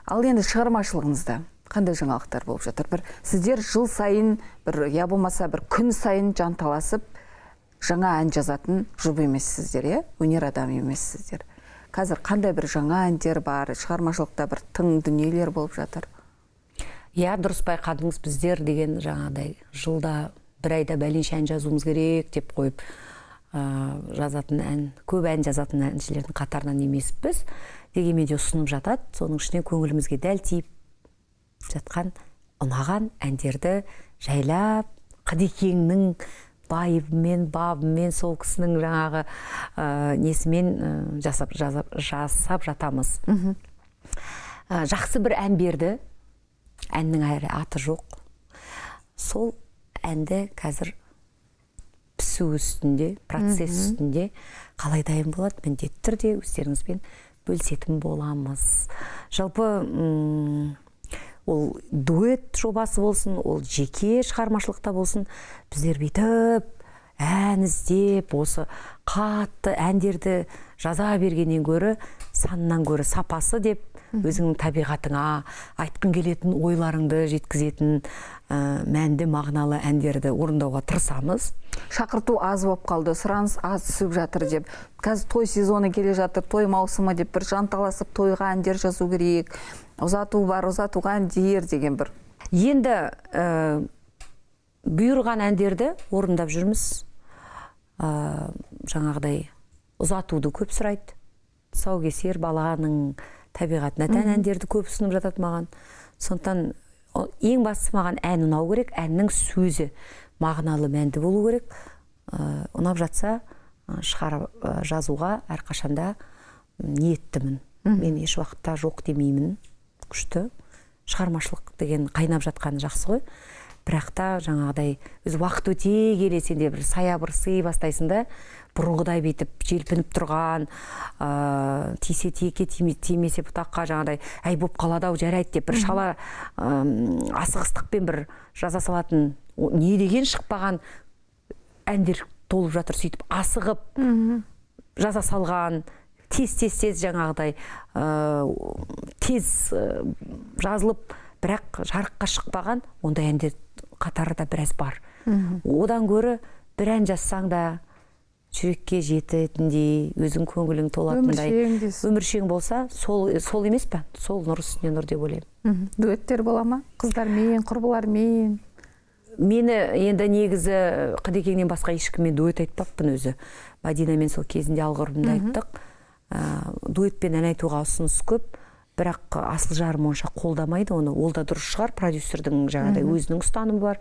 Ал енді шығармашылығыңызда қандай жаңалықтар болып жатыр? Бір сіздер жыл сайын, я болмаса бір күн сайын жанталасып жаңа ән жазатын жұп емессіздер, өнер адамы емессіздер. Қазір қандай бір жаңа әндер бар, шығармашылықта бір тың дүниелер болып жатыр? Дұрыс байқадыңыз, біздер деген жаңағыдай жылда бір айда бәленше ән жазуымыз керек деп қойып жазатын ән, көп ән жазатын әншілердің қатарынан емеспіз. Дегенмен де ұсынып жатады. Соның ішінен көңілімізге дәл тиіп жатқан, ұнаған әндерді жайлап Қадекеңнің байыбымен, бабымен, сол кісінің жаңағы несімен жасап жатамыз. Жақсы бір ән берді. Әннің әрі аты жоқ. Сол әнді қазір пісу үстінде, процесс үстінде қалай дайын болады, міндетті түрде өздеріңізбен бөлісетін боламыз. Жалпы ол дуэт жобасы болсын, ол жеке шығармашылықта болсын, біздер бүйтіп ән іздеп, осы қатты әндерді жаза бергеннен гөрі, санынан гөрі сапасы деп, өзіңнің табиғатыңа айтқың келетін ойларыңды жеткізетін мәнді мағыналы әндерді орындауға тырысамыз. Шақырту аз болып қалды, сұраныс аз түсіп жатыр деп. Қазір той сезоны келе жатыр, той маусымы деп бір жанталасып тойға әндер жазу керек. Ұзату бар, ұзатуға әндер деген бір. Енді бұйырған әндерді орындап жүрміз. Жаңағыдай ұзатуды көп сұрайды. Тұсаукесер баланың табиғатына тән әндерді көп ұсынып жатады маған. Сондықтан ең бастысы маған ән ұнау керек, әннің сөзі мағыналы мәнді болу керек. Ұнап жатса жазуға әрқашанда ниеттімін. Мен еш уақытта жоқ демеймін. Күшті. Шығармашылық деген қайнап жатқаны жақсы ғой. Бірақ та жаңағыдай өз уақыт өте келе сенде бір саябырсый бастайсың да, бұрынғыдай бетіп желпініп тұрған, тисе тиекке тимесе бұтаққа жаңағыдай әй боп қалады ау жарайды деп бір шала асығыстықпен бір жаза салатын, не деген шықпаған әндер толып жатыр. Сөйтіп асығып жаза салған, тез жаңағыдай тез жазылып, бірақ жарыққа шықпаған ондай әндер қатары да біраз бар. Одан көрі бір ән жазсаң да жүрекке жететіндей, өзің көңілің толатындай өміршең болса, сол емес пе? Сол нұр үстіне нұр деп ойлаймын. Дуэттер бола ма? Қыздармен, құрбылармен? Мені енді негізі Қадекеңнен басқа ешкіммен дуэт айтпаппын өзі. Мадинамен сол кезінде алғырымды айттық. Дуэтпен ән айтуға ұсыныс көп. Бірақ асыл жарым онша қолдамайды оны. Ол да дұрыс шығар, продюсердің жаңағыдай өзінің ұстанымы бар.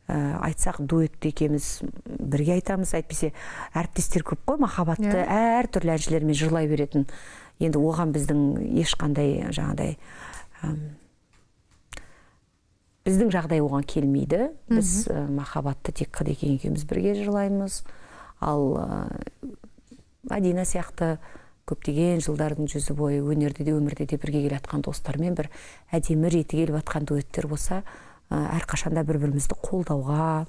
Айтсақ дуэтті екеміз бірге айтамыз, әйтпесе әріптестер көп қой, махаббатты әр түрлі әншілермен жырлай беретін. Енді оған біздің ешқандай жаңағыдай біздің жағдай оған келмейді. Біз махаббатты тек Қадекең екеуміз бірге жырлаймыз. Ал Мадина сияқты көптеген жылдардың жүзі бойы өнерде де өмірде де бірге келе жатқан достармен бір әдемі реті келіп жатқан дуэттер болса, әрқашанда бір-бірімізді қолдауға,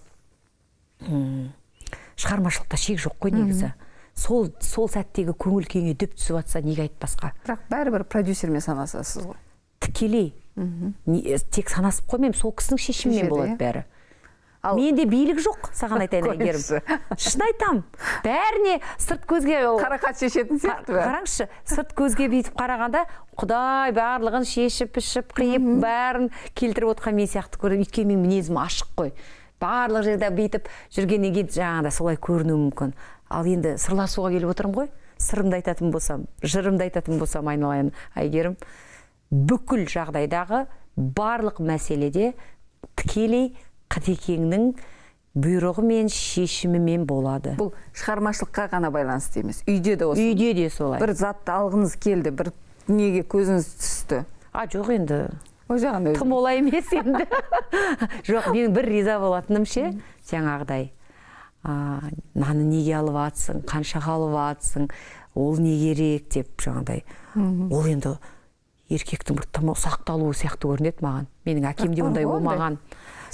шығармашылықта шек жоқ қой негізі. Сол сәттегі көңіл күйіңе дөп түсіп жатса, неге айтпасқа. Бірақ бәрібір продюсермен санасасыз ғой. Тікелей. Тек санасып қоймайым, сол кісінің шешімімен болады бәрі. Менде билік жоқ, саған айтайын әйгерім. Шын айтам, бәріне сырт көзге... Қарақат шешетін сияқты бәрі. Қараңызшы, сырт көзге бейтіп қарағанда, Құдай барлығын шешіп, ішіп, қиып, бәрін келтіріп отқан мен сияқты көрдім. Өйткені мен мінезім ашық қой. Барлық жерде бейтіп жүргеннен кейін жаңағыда солай көрінуі мүмкін. Ал енді сырласуға келіп отырым ғой. Сырымды айтатын болсам, жырымды айтатын болсам айналайын әйгерім. Бүкіл жағдайдағы барлық мәселеде тікелей Қадекеңнің бұйрығы мен шешімімен болады. Бұл шығармашылыққа ғана байланысты емес. Үйде де осы. Үйде де солай. Бір затты алғыңыз келді, бір неге көзіңіз түсті. Жоқ енді. О жағын өзі. Тым олай емес енді. Жоқ, менің бір риза болатыным ше, жаңағыдай. Наны неге алып атсың, қаншаға алып атсың, ол не керек деп жаңағыдай. Ол енді еркектің бір тым сақталуы сияқты көрінеді маған. Менің әкемде ондай болмаған.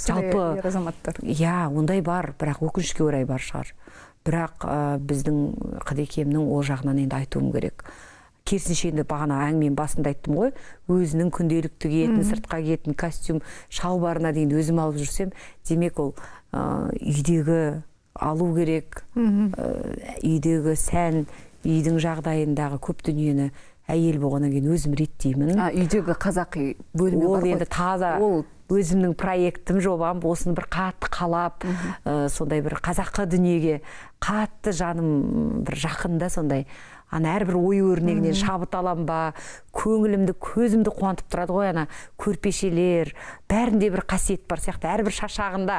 Жалпы, ондай бар, бірақ өкінішке орай бар шығар. Бірақ біздің Қадекемнің ол жағынан енді айтуым керек. керісінше енді бағана әңгіменің басында айттым ғой, өзінің күнделікті киетін, сыртқа киетін костюм, шалбарына дейін өзім алып жүрсем, демек ол үйдегі алу керек, үйдегі сән, үйдің жағдайындағы көп дүниені әйел болғаннан кейін өзім реттеймін. Үйдегі қазақи бөлме бар ғой. Ол енді таза өзімнің проектім, жобам, осыны бір қатты қалап, сондай бір қазақы дүниеге қатты жаным бір жақында сондай. Әрбір ой өрнегінен шабыт алам ба, көңілімді, көзімді қуантып тұрады ғой, көрпешелер, бәрінде бір қасиет бар сияқты, әрбір шашағында,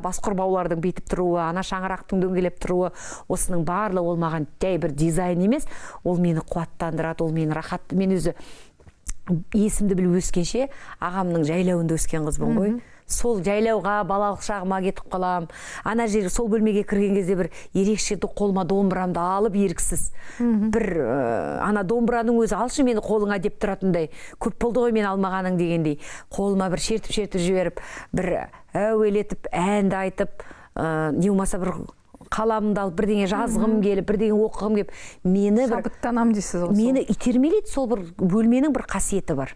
басқұр баулардың бейтіп тұруы, шаңырақтың дөңгелеп тұруы, осының барлығы ол маған жай бір дизайн емес, ол мені қуаттандырады, ол мені рахат, мен өзі есімді біліп өскенше, ағамның жайлауында өскен қызбын ғой. Сол жайлауға, балалық шағыма кетіп қалам. Жер сол бөлмеге кірген кезде бір ерекше қолыма домбырамды алып еріксіз. Бір домбыраның өзі алшы мені қолыңа деп тұратындай. Көп болды ғой мен алмағаның дегендей. Қолыма бір шертіп жіберіп, бір әуелетіп, әнді айтып, не болмаса бір қаламымды алып бірдеңе жазғым келіп, бірдеңе оқығым келіп, мені шабыттанам дейсіз ғой. Мені итермелейді, сол бір бөлменің бір қасиеті бар.